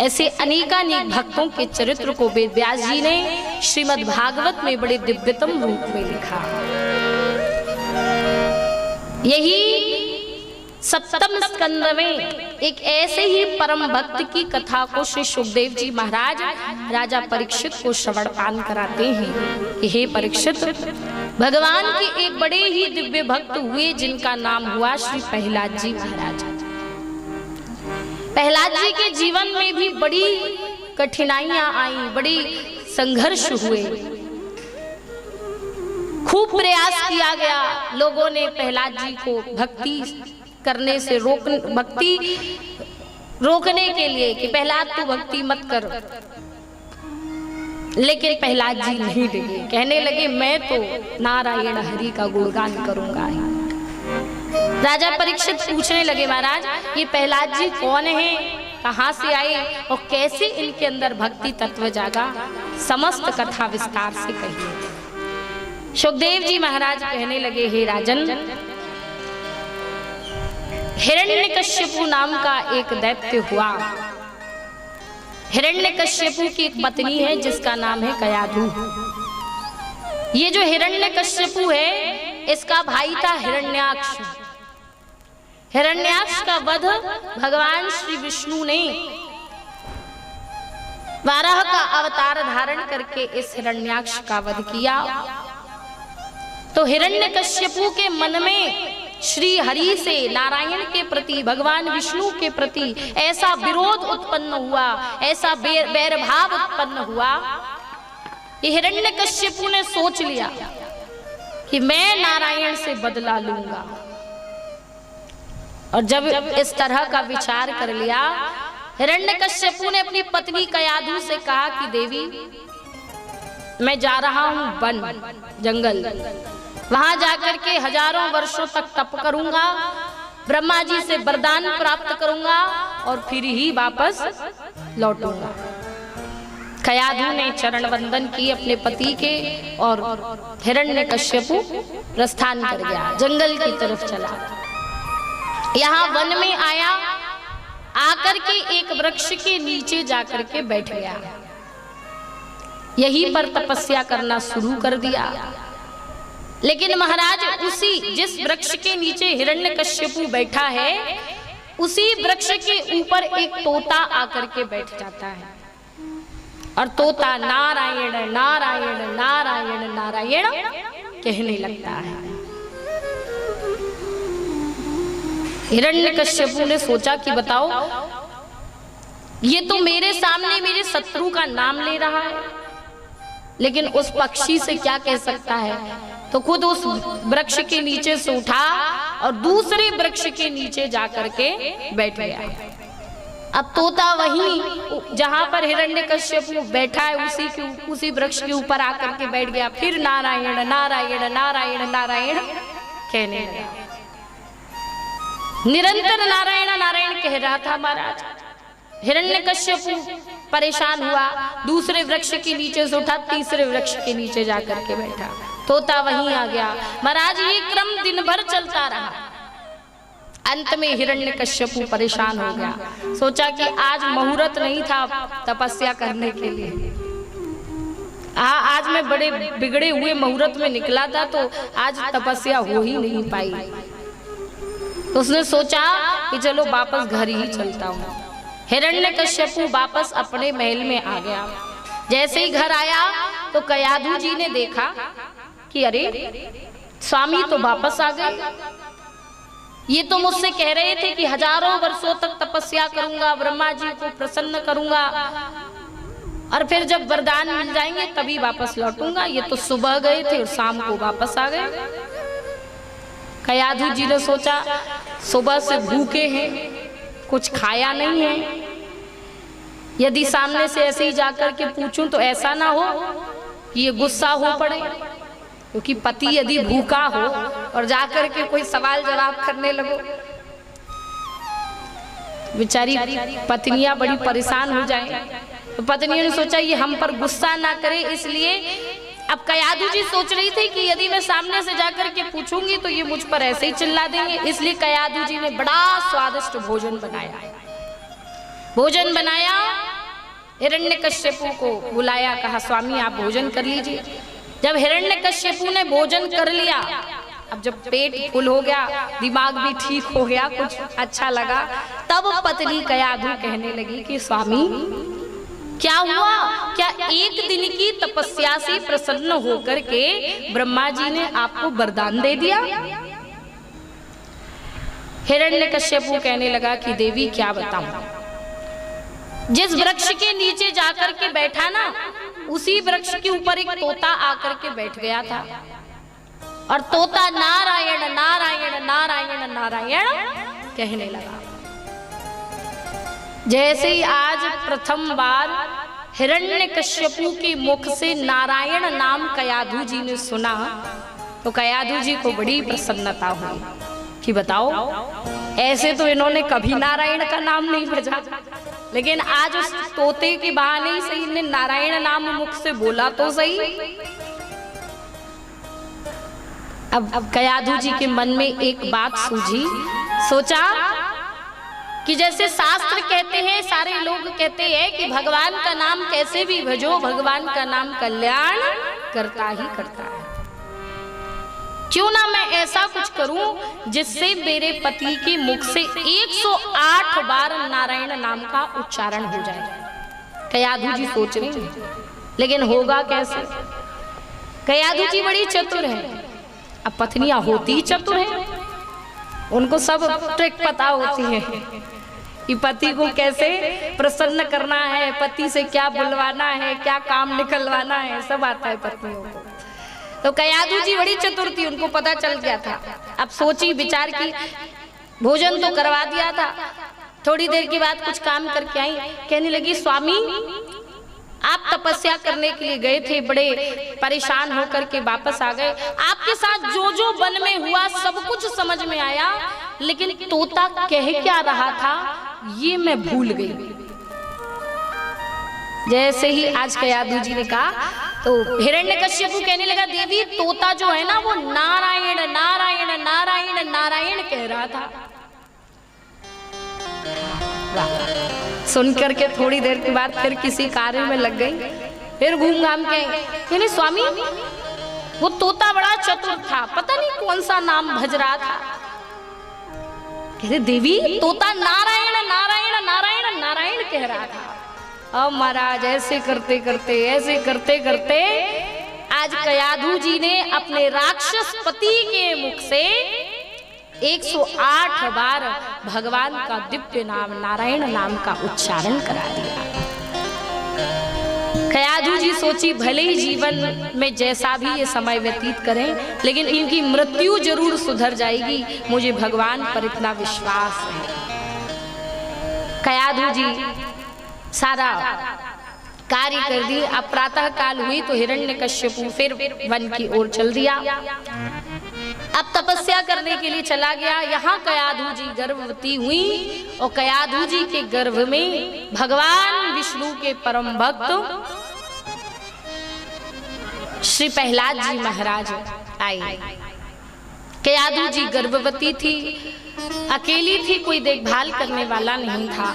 ऐसे अनेकानेक भक्तों के चरित्र को वेद व्यास जी ने श्रीमद् भागवत में बड़े दिव्यतम रूप में लिखा। यही सप्तम स्कंद में एक ऐसे ही परम भक्त की कथा को श्री सुखदेव जी महाराज राजा परीक्षित को श्रवण पान कराते हैं कि हे परीक्षित, भगवान के एक बड़े ही दिव्य भक्त हुए जिनका नाम हुआ श्री प्रहलाद जी महाराज। प्रहलाद जी के जीवन में भी बड़ी कठिनाइयां आई, बड़ी संघर्ष हुए, खूब प्रयास किया गया। लोगों ने प्रहलाद जी को भक्ति करने से भक्ति रोकने के लिए कि प्रहलाद तू भक्ति मत कर, लेकिन प्रहलाद जी नहीं डरे, कहने लगे मैं तो नारायण हरि का गुणगान करूंगा। राजा परीक्षित पूछने लगे महाराज ये प्रहलाद जी कौन है, कहां से आए और कैसे इनके अंदर भक्ति तत्व जागा, समस्त कथा विस्तार से कहिए। सुखदेव जी महाराज कहने लगे हे राजन, हिरण्यकश्यपु नाम का एक दैत्य हुआ। हिरण्यकश्यपु की एक पत्नी है जिसका नाम है कयाधु। ये जो हिरण्यकश्यपु है इसका भाई था हिरण्याक्ष। हिरण्याक्ष का वध भगवान श्री विष्णु ने वाराह का अवतार धारण करके इस हिरण्याक्ष का वध किया। तो हिरण्यकश्यपु के मन में श्री हरि से, नारायण के प्रति, भगवान विष्णु के प्रति ऐसा विरोध उत्पन्न हुआ, ऐसा बैरभाव उत्पन्न हुआ कि हिरण्यकश्यपु ने सोच लिया कि मैं नारायण से बदला लूंगा। और जब इस तरह का विचार कर लिया, हिरण्यकश्यपु ने अपनी पत्नी कयाधु से कहा कि देवी मैं जा रहा हूं वन जंगल, वहां जाकर के हजारों वर्षों तक तप करूंगा, ब्रह्मा जी से वरदान प्राप्त करूंगा और फिर ही वापस लौटूंगा। कयाधु ने चरण वंदन की अपने पति के और हिरण्यकश्यपु प्रस्थान कर गया, जंगल की तरफ चला। यहाँ वन में आया, आकर के एक वृक्ष के नीचे जाकर के बैठ गया, यहीं पर तपस्या करना शुरू कर दिया। लेकिन महाराज उसी जिस वृक्ष के नीचे हिरण्यकश्यपु बैठा है उसी वृक्ष के ऊपर एक तोता आकर के बैठ जाता है और तोता नारायण नारायण नारायण नारायण कहने लगता है। हिरण्यकश्यपु ने सोचा कि बताओ ये तो मेरे सामने मेरे शत्रु का नाम ले रहा है, लेकिन उस पक्षी से क्या कह सकता है। तो खुद उस वृक्ष के नीचे से उठा और दूसरे वृक्ष के नीचे जाकर के बैठ गया। अब तोता वहीं जहां पर हिरण्यकश्यपु बैठा है उसी वृक्ष के ऊपर आकर के बैठ गया, फिर नारायण नारायण नारायण नारायण कहने लगा। निरंतर नारायण नारायण कह रहा था महाराज। हिरण्यकश्यपु परेशान हुआ, दूसरे वृक्ष के नीचे से उठा, तीसरे वृक्ष के नीचे जाकर के बैठा, तोता वहीं आ गया। महाराज ये क्रम दिन भर चलता रहा। अंत में हिरण्यकश्यपु परेशान हो गया, सोचा कि आज मुहूर्त नहीं था तपस्या करने के लिए, आज मैं बड़े बिगड़े हुए मुहूर्त में निकला था तो आज तपस्या हो ही नहीं पाई। तो उसने सोचा कि चलो वापस घर ही चलता हूँ। हिरण्यकश्यपु वापस अपने महल में आ गया। जैसे ही घर आया तो कयाधु जी ने देखा कि अरे स्वामी तो वापस आ गए, ये तो मुझसे कह रहे थे कि हजारों वर्षों तक तपस्या करूंगा, ब्रह्मा जी को प्रसन्न करूंगा और फिर जब वरदान मिल जाएंगे तभी वापस लौटूंगा। ये तो सुबह गए थे और शाम को वापस आ गए। कयाधु जी ने सोचा सुबह से भूखे हैं, कुछ खाया नहीं है, यदि सामने से ऐसे ही जाकर के पूछूं तो ऐसा ना हो कि ये गुस्सा हो पड़े, क्योंकि पति यदि भूखा हो और जाकर के कोई सवाल जवाब करने लगो, बेचारी पत्नियां बड़ी परेशान हो जाएं। तो पत्नियों ने सोचा ये हम पर गुस्सा ना करे, इसलिए अब कयाधु जी सोच रही थी कि यदि मैं सामने से जाकर के पूछूंगी तो ये मुझ पर ऐसे ही चिल्ला देंगे, इसलिए कयाधु जी ने बड़ा स्वादिष्ट भोजन बनाया। हिरण्यकश्यपु को बुलाया, कहा स्वामी आप भोजन कर लीजिए। जब हिरण्यकश्यपु ने भोजन कर लिया, अब जब पेट फुल हो गया, दिमाग भी ठीक हो गया, कुछ अच्छा लगा, तब पत्नी कयाधु कहने लगी कि स्वामी क्या हुआ, क्या एक दिन की तपस्या से प्रसन्न होकर के ब्रह्मा जी ने आपको वरदान दे दिया? हिरण्यकश्यपु कहने लगा कि देवी क्या बताऊं, जिस वृक्ष के नीचे जाकर के बैठा ना, उसी वृक्ष के ऊपर एक तोता आकर के बैठ गया था, और तोता नारायण नारायण नारायण नारायण कहने लगा। जैसे ही आज प्रथम बार हिरण्यकश्यपु के मुख से नारायण नाम कयाधु जी ने सुना, तो कयाधु जी को बड़ी प्रसन्नता हुई कि बताओ, ऐसे तो इन्होंने कभी नारायण का नाम नहीं भजा, लेकिन आज उस तोते के बहाने ही सही ने नारायण नाम मुख से बोला तो सही। अब कयाधु जी के मन में एक बात सूझी, सोचा कि जैसे शास्त्र कहते हैं, सारे लोग कहते हैं कि भगवान का नाम कैसे भी भजो, भगवान का नाम कल्याण करता ही करता है। क्यों ना मैं ऐसा कुछ करूं जिससे मेरे पति के मुख से 108 बार नारायण नाम का उच्चारण हो जाए। कयाधु जी सोच रही हैं, लेकिन होगा कैसे? कयाधु जी बड़ी चतुर है। अब पत्नियां होती चतुर है, उनको सब ट्रिक पता होती है कि पति को कैसे प्रसन्न करना है, पति से क्या बुलवाना है, क्या काम निकलवाना है, सब आता है पत्नियों को। तो कयाधु जी बड़ी चतुर थी, उनको पता चल गया था। अब सोची विचार की, भोजन तो करवा दिया था, थोड़ी देर के बाद कुछ काम करके आई, कहने लगी स्वामी आप तपस्या करने के लिए गए थे, बड़े परेशान होकर के वापस आ गए, आपके साथ जो जो वन में हुआ सब कुछ समझ में आया, लेकिन तोता कह क्या रहा था ये मैं भूल गई। जैसे ही आज कयाधु जी ने कहा, तो हिरण्यकश्यपु कहने लगा देवी तोता जो है ना वो नारायण नारायण नारायण नारायण कह रहा था। सुन करके थोड़ी देर के बाद फिर किसी कार्य में लग गई, फिर घूम घाम के कहने स्वामी वो तोता बड़ा चतुर था, पता नहीं कौन सा नाम भज रहा था। कहते देवी तोता नारायण नारायण नारायण नारायण कह रहा था। अब महाराज ऐसे करते करते आज कयाधु जी ने अपने राक्षस पति के मुख से 108 बार भगवान का दिव्य नाम नारायण नाम का उच्चारण करा दिया। कयाधु जी सोची भले ही जीवन में जैसा भी ये समय व्यतीत करें, लेकिन इनकी मृत्यु जरूर सुधर जाएगी, मुझे भगवान पर इतना विश्वास है। कयाधु जी सारा कार्य कर दी। अब प्रातः काल हुई तो हिरण्यकश्यपु फिर वन की ओर चल दिया। अब तपस्या करने के लिए चला गया। यहाँ कयाधु जी गर्भवती हुई और कयाधु जी के गर्भ में भगवान विष्णु के परम भक्त श्री प्रहलाद जी महाराज आए। कयाधु जी गर्भवती थी, अकेली थी, कोई देखभाल करने वाला नहीं था।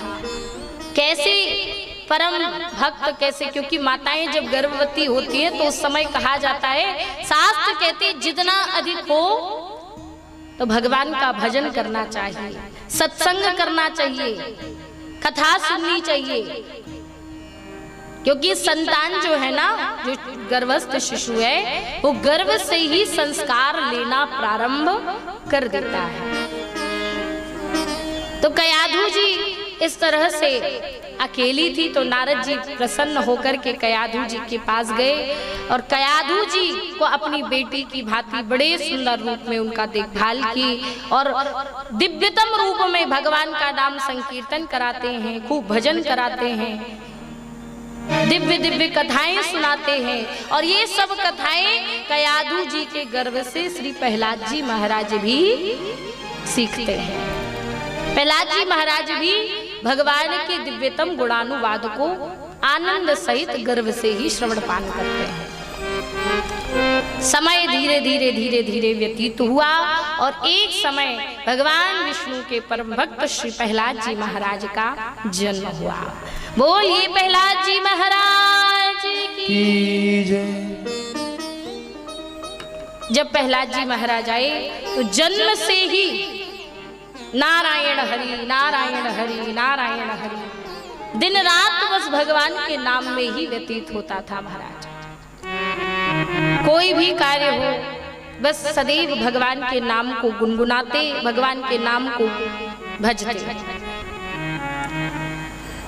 कैसे परम भक्त कैसे, क्योंकि माताएं जब गर्भवती होती हैं तो उस समय कहा जाता है, शास्त्र कहते जितना अधिक हो तो भगवान का भजन करना चाहिए, सत्संग करना चाहिए, कथा सुननी चाहिए, क्योंकि संतान जो है ना, जो गर्भस्थ शिशु है वो गर्भ से ही संस्कार लेना प्रारंभ कर देता है। तो कयाधु जी इस तरह से अकेली थी तो नारद जी प्रसन्न होकर के कयाधु जी के पास गए और कयाधु जी को अपनी बेटी की भांति बड़े सुंदर रूप में उनका देखभाल की और दिव्यतम रूप में भगवान का नाम संकीर्तन कराते हैं, खूब भजन कराते हैं, दिव्य दिव्य कथाएं सुनाते हैं। और ये सब कथाएं कयाधु जी के गर्भ से श्री प्रहलाद जी महाराज भी सीखते हैं। प्रहलाद जी महाराज भी भगवान के दिव्यतम गुणानुवाद को आनंद सहित गर्भ से ही श्रवण पान करते हैं। समय धीरे धीरे धीरे धीरे व्यतीत हुआ और एक समय भगवान विष्णु के परम भक्त श्री प्रहलाद जी महाराज का जन्म हुआ। बोलिए प्रहलाद जी महाराज की जय। जब प्रहलाद जी महाराज आए तो जन्म से ही नारायण हरि नारायण हरि नारायण हरि दिन रात बस भगवान के नाम में ही व्यतीत होता था महाराज। कोई भी कार्य हो बस सदैव भगवान के नाम को गुनगुनाते, भगवान के नाम को भजते।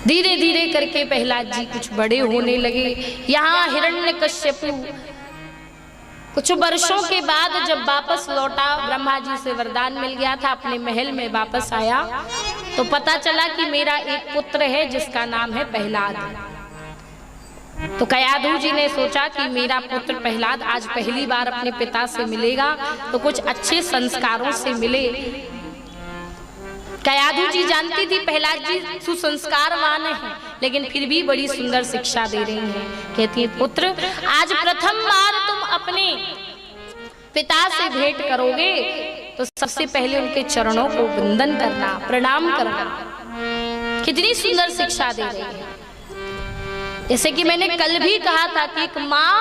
धीरे धीरे करके प्रहलाद जी कुछ बड़े होने लगे। यहाँ हिरण्यकश्यपु कुछ वर्षों के बाद जब वापस लौटा, ब्रह्मा जी से वरदान मिल गया था, अपने महल में वापस आया तो पता चला कि मेरा एक पुत्र है जिसका नाम है प्रहलाद। तो कयाधु जी ने सोचा कि मेरा पुत्र प्रहलाद आज पहली बार अपने पिता से मिलेगा तो कुछ अच्छे संस्कारों से मिले। कयाधु जी जानती थी प्रहलाद जी सुसंस्कारवान हैं, लेकिन फिर भी बड़ी सुंदर शिक्षा दे रही हैं। कहती है पुत्र आज प्रथम बार तुम अपने पिता से भेंट करोगे तो सबसे पहले उनके चरणों को वंदन करना, प्रणाम करना। कितनी सुंदर शिक्षा दे रही है। जैसे कि मैंने कल भी कहा था कि एक माँ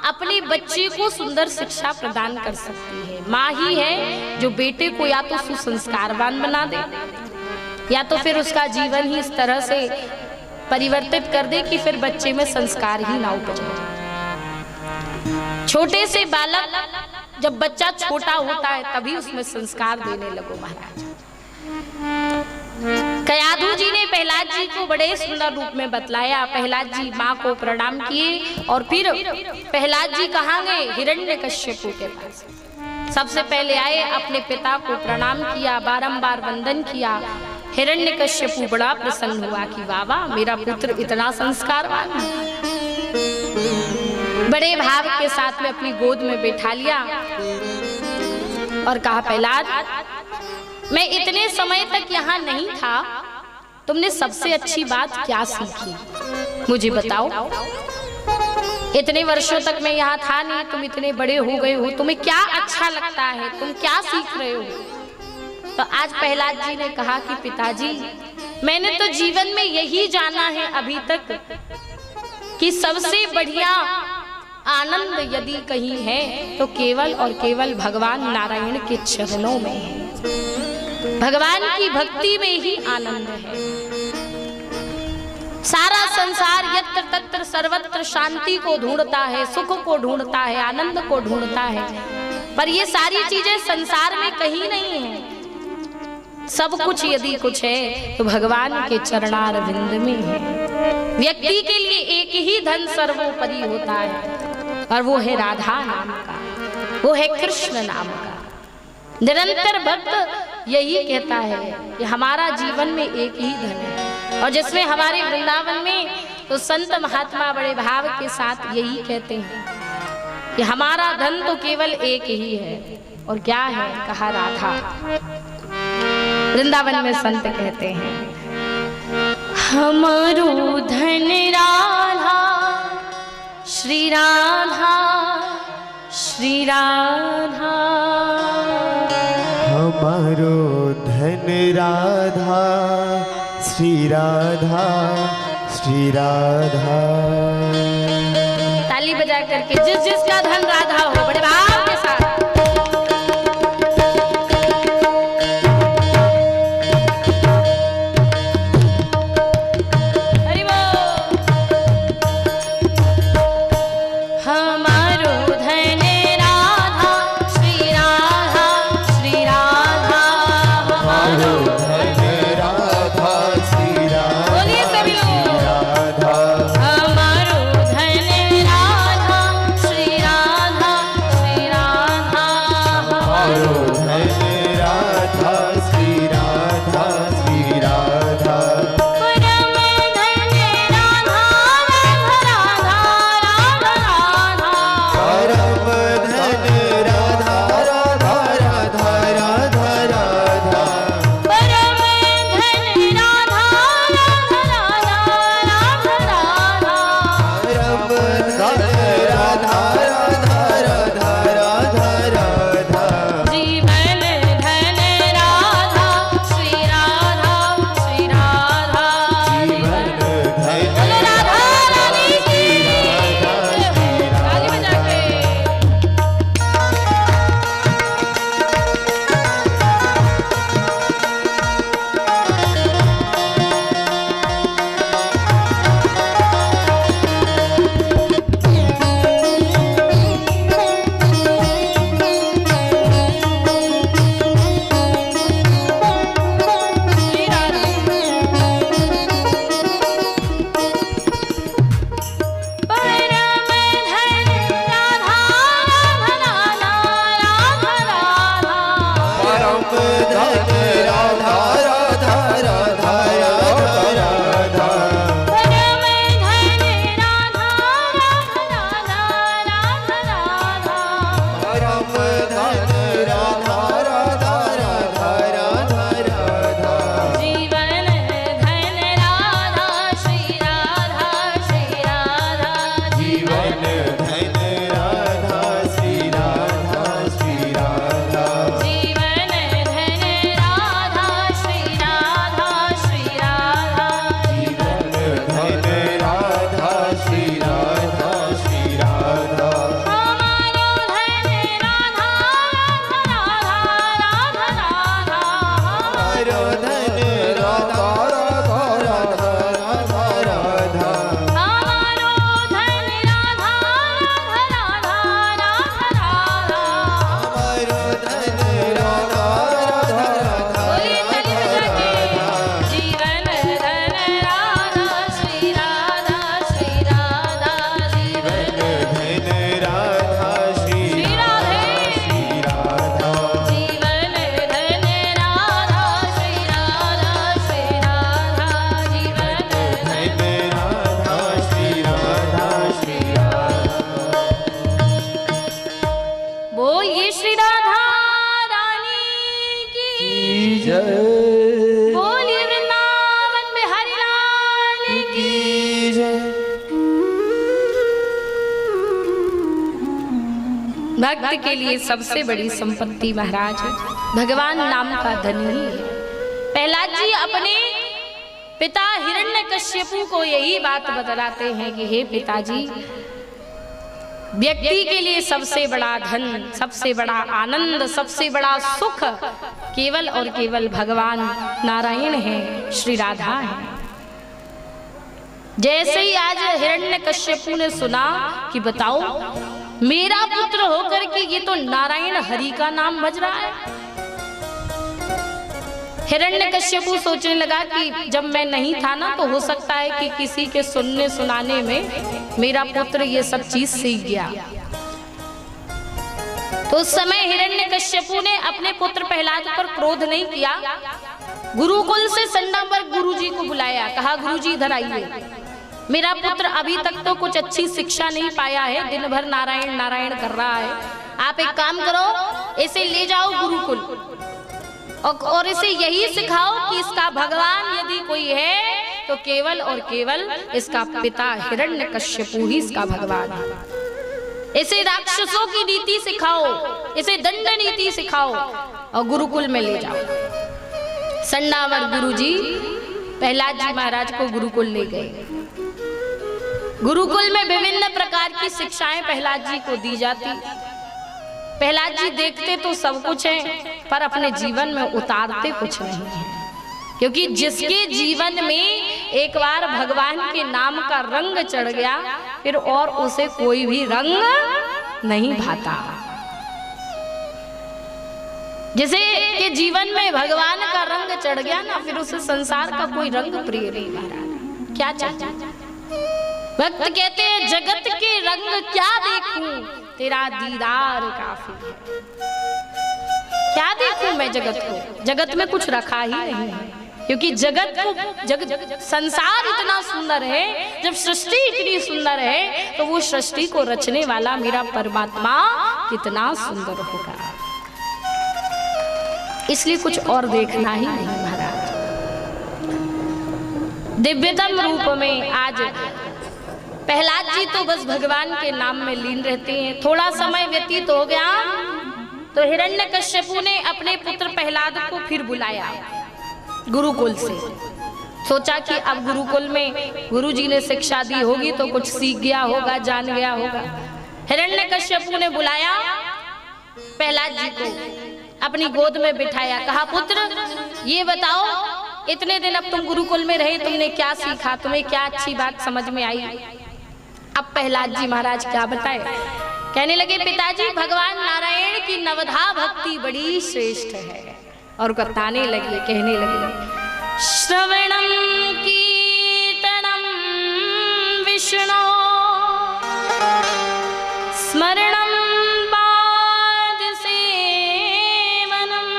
अपने बच्चे को सुंदर शिक्षा प्रदान कर सकती है। माँ ही है जो बेटे को या तो सुसंस्कारवान बना दे या तो फिर उसका जीवन ही इस तरह से परिवर्तित कर दे कि फिर बच्चे में संस्कार ही ना उपजे। छोटे से बालक जब बच्चा छोटा होता है तभी उसमें संस्कार देने लगो महाराज। कयाधु जी ने प्रहलाद जी को बड़े सुंदर रूप में बतलाया। प्रहलाद जी माँ को प्रणाम किए और फिर प्रहलाद जी कहाँ गए? हिरण्यकश्यपु के पास। सबसे पहले आए, अपने पिता को प्रणाम किया, बारंबार वंदन किया। हिरण्यकश्यपु बड़ा प्रसन्न हुआ कि वाह वाह मेरा पुत्र इतना संस्कारवान है। बड़े भाव के साथ में अपनी गोद में बैठा लिया और कहा प्रहलाद मैं इतने समय तक यहाँ नहीं था, तुमने सबसे अच्छी बात क्या सीखी मुझे बताओ। इतने वर्षों तक मैं यहाँ था नहीं, तुम इतने बड़े हो गए हो, तुम्हें क्या अच्छा लगता है, तुम क्या सीख रहे हो? तो आज प्रहलाद जी ने कहा कि पिताजी मैंने तो जीवन में यही जाना है अभी तक कि सबसे बढ़िया आनंद यदि कहीं है तो केवल और केवल भगवान नारायण के चरणों में है। भगवान की भक्ति में ही आनंद है। सारा संसार यत्र तत्र सर्वत्र शांति को ढूंढता है, सुख को ढूंढता है, आनंद को ढूंढता है, पर ये सारी चीजें संसार में कहीं नहीं है। सब कुछ यदि कुछ है तो भगवान के चरणारविंद में है। व्यक्ति के लिए एक ही धन सर्वोपरि होता है और वो है राधा नाम का, वो है कृष्ण नाम का। निरंतर भक्त यही कहता है कि हमारा जीवन में एक ही धन है। और जिसमें हमारे वृंदावन में तो संत महात्मा बड़े भाव के साथ यही कहते हैं कि हमारा धन तो केवल एक ही है। और क्या है? कहा राधा। वृंदावन में संत कहते हैं हमारो धन राधा, श्री राधा श्री राधा। हमारो धन राधा, श्री राधा श्री राधा। ताली बजा करके जिस जिसका धन राधा हो बड़े भाव के साथ। हरि बोल। हमारो धन राधा, श्री राधा श्री राधा। हमारो धन राधा, श्री राधा। बोलिए सभी लोग। हमारो धन राधा, श्री राधा श्री की जय। भक्त के लिए सबसे बड़ी संपत्ति महाराज भगवान नाम का धन ही है। प्रहलाद जी अपने पिता हिरण्यकश्यपु को यही बात बतलाते हैं कि हे पिताजी, व्यक्ति के लिए सबसे बड़ा धन, सबसे बड़ा आनंद, सबसे बड़ा सुख केवल और केवल भगवान नारायण है, श्री राधा है। जैसे ही आज हिरण्यकश्यपु ने सुना कि बताओ मेरा पुत्र होकर के ये तो नारायण हरि का नाम भज रहा है, हिरण्यकश्यपु सोचने लगा कि जब मैं नहीं था ना तो हो सकता है कि किसी के सुनने सुनाने में मेरा पुत्र ये सब चीज सीख गया। तो उस समय हिरण्यकश्यपु ने अपने पुत्र प्रहलाद पर क्रोध नहीं किया, गुरुकुल से संडावर गुरुजी को बुलाया, कहा गुरुजी इधर आइए, मेरा पुत्र अभी तक तो कुछ अच्छी शिक्षा नहीं पाया है, दिन भर नारायण नारायण कर रहा है, आप एक काम करो इसे ले जाओ गुरुकुल और इसे यही सिखाओ कि इसका भगवान यदि कोई है तो केवल और केवल इसका पिता हिरण्यकश्यपु ही इसका भगवान है। इसे राक्षसों की नीति सिखाओ, इसे दंड नीति सिखाओ और गुरुकुल में ले जाओ। संडावर गुरुजी प्रहलाद जी महाराज को गुरुकुल ले गए। गुरुकुल में विभिन्न प्रकार की शिक्षाएं प्रहलाद जी को दी जाती। प्रहलाद जी देखते तो सब कुछ है पर अपने जीवन में उतारते कुछ नहीं है, क्योंकि जिसके जीवन में एक बार भगवान के नाम का रंग चढ़ गया फिर और उसे कोई भी रंग नहीं भाता। जिसे के जीवन में भगवान का रंग चढ़ गया ना फिर उसे संसार का कोई रंग प्रिय नहीं महाराज। क्या चाहिए? भक्त कहते हैं जगत के रंग क्या देखूं, तेरा दीदार काफी है। क्या देखूं मैं जगत को, जगत में कुछ रखा ही नहीं है, क्योंकि जगत को संसार इतना सुंदर है, जब सृष्टि इतनी सुंदर है तो वो सृष्टि को रचने वाला मेरा परमात्मा कितना सुंदर होगा, इसलिए कुछ और देखना ही नहीं महाराज। दिव्यतम रूप में आज प्रहलाद जी तो बस भगवान के नाम में लीन रहते हैं। थोड़ा समय व्यतीत हो गया तो हिरण्यकश्यपु ने अपने पुत्र प्रहलाद को फिर बुलाया गुरुकुल से। सोचा कि अब गुरुकुल में गुरुजी ने शिक्षा दी होगी तो कुछ सीख गया होगा, जान गया होगा। हिरण्यकश्यपु ने बुलाया प्रहलाद जी को, अपनी गोद में बिठाया, कहा पुत्र ये बताओ इतने दिन अब तुम गुरुकुल में रहे, तुमने क्या सीखा, तुम्हें क्या अच्छी बात समझ में आई? अब प्रहलाद जी महाराज क्या बताए? कहने लगे पिताजी भगवान नारायण की नवधा भक्ति बड़ी श्रेष्ठ है। और बताने लगे, कहने लगे श्रवणम कीर्तनम विष्णु स्मरणम पाद सेवनम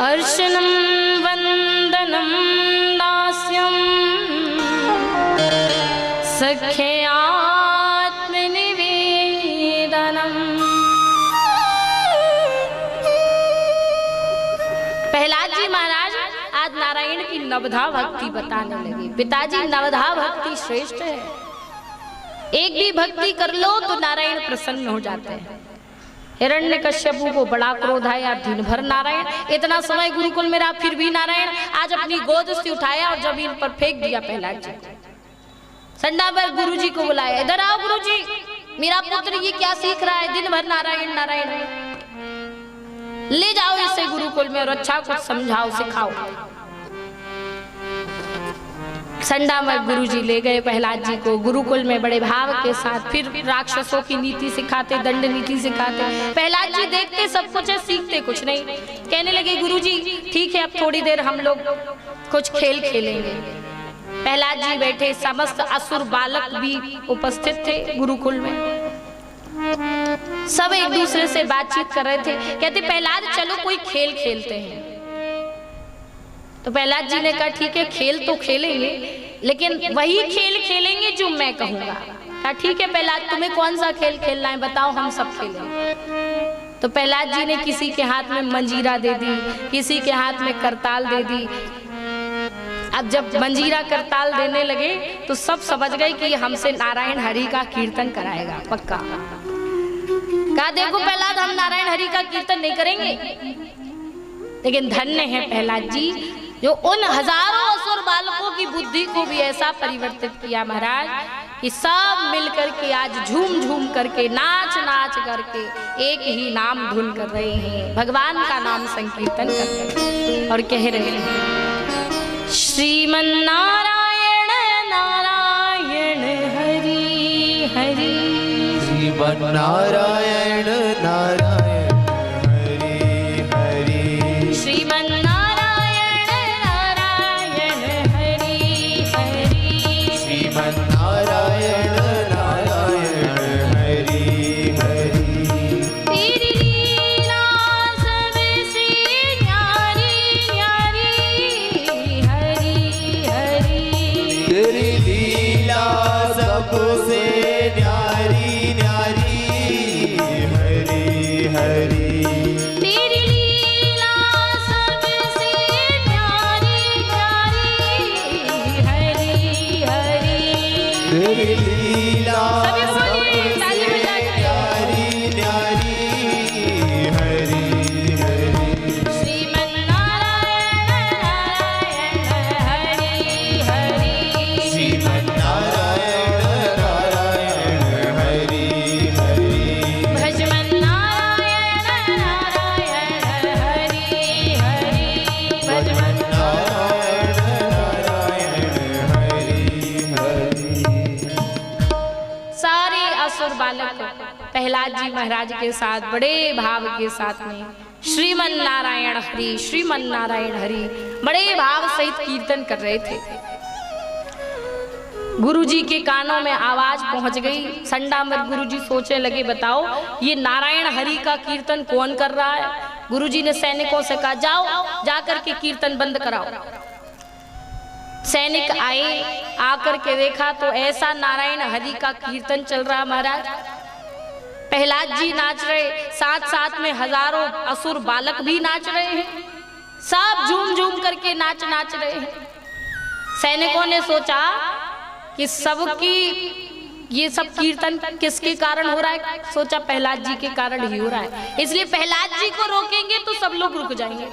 अर्चनम वंदनम दास्यम सख्यात्मनिवेदनम। प्रहलाद जी महाराज आज नारायण की नवधा भक्ति बताने लगे। पिताजी नवधा भक्ति श्रेष्ठ है, एक भी भक्ति कर लो तो नारायण प्रसन्न हो जाते हैं। हिरण्यकश्यपु को बड़ा क्रोध आया, दिन भर नारायण, इतना समय गुरुकुल में रहा फिर भी नारायण। आज अपनी गोद से उठाया और जमीन पर फेंक दिया प्रहलाद जी। संडावर गुरुजी को बुलाया, इधर आओ गुरुजी, मेरा पुत्र ये क्या सीख रहा है, दिन भर नारायण नारायण, ले जाओ इसे गुरुकुल में और अच्छा कुछ समझाओ सिखाओ। संडावर गुरुजी ले गए प्रहलाद जी को गुरुकुल में बड़े भाव के साथ, फिर राक्षसों की नीति सिखाते, दंड नीति सिखाते। प्रहलाद जी देखते सब कुछ है, सीखते कुछ नहीं। कहने लगे गुरुजी ठीक है अब थोड़ी देर हम लोग कुछ खेल खेलेंगे। प्रहलाद जी बैठे, समस्त असुर बालक भी उपस्थित थे गुरुकुल में, सब एक दूसरे से बातचीत कर रहे थे। कहते प्रहलाद चलो कोई खेल खेलते हैं। तो प्रहलाद जी ने कहा ठीक है खेल तो खेलेंगे, लेकिन वही खेल खेलेंगे जो मैं कहूंगा। कहा ठीक है प्रहलाद तुम्हें कौन सा खेल खेलना है बताओ, हम सब खेलेंगे। तो प्रहलाद जी ने किसी के हाथ में मंजीरा दे दी, किसी के हाथ में करताल दे दी, अब जब मंजीरा करताल देने लगे तो सब समझ गए कि हमसे नारायण हरि का कीर्तन कराएगा पक्का। कहा देखो प्रहलाद हम नारायण हरि का कीर्तन नहीं करेंगे, लेकिन धन्य है प्रहलाद जी जो उन हजारों असुर बालकों की बुद्धि को भी ऐसा परिवर्तित किया महाराज कि सब मिलकर के आज झूम झूम करके नाच नाच करके एक ही नाम धुन कर रहे हैं, भगवान का नाम संकीर्तन कर रहे हैं और कह रहे हैं श्रीमन नारायण नारायण हरि हरि, श्रीमन नारायण नारायण हरि हरि, श्रीमन नारायण नारायण हरि हरि, श्रीमन नारायण नारायण हरि हरि। तेरी लीला सबसे न्यारी न्यारी हरि हरि, तेरी लीला सबसे न्यारी न्यारी हरि हरि, तेरी लीला सबसे न्यारी न्यारी हरि हरि, तेरी लीला सभी बोलिए, ताली बजा के। न्यारी न्यारी हरि हरि, श्रीमन नारायण नारायण हरि हरि, श्रीमन नारायण नारायण हरि हरि, भजमन नारायण नारायण हरि हरि, भजमन नारायण नारायण हरि हरि। सारे असुर बालक प्रहलाद जी महाराज के साथ बड़े भाव के साथ में श्रीमन नारायण हरि श्रीमन नारायण हरि बड़े भाव सहित कीर्तन कर रहे थे। गुरुजी के कानों में आवाज पहुंच गई। संडामर गुरुजी सोचने लगे बताओ ये नारायण हरि का कीर्तन कौन कर रहा है। गुरुजी ने सैनिकों से कहा जाओ जाकर के कीर्तन बंद कराओ। सैनिक आए, आकर के देखा तो ऐसा नारायण हरि का कीर्तन चल रहा महाराज। प्रहलाद जी नाच रहे, साथ साथ में हजारों असुर बालक भी नाच रहे हैं, सब झूम झूम करके नाच रहे हैं। सैनिकों ने सोचा कि सबकी ये सब कीर्तन किसके कारण हो रहा है। सोचा प्रहलाद जी के कारण ही हो रहा है, इसलिए प्रहलाद जी को रोकेंगे तो सब लोग रुक जाएंगे।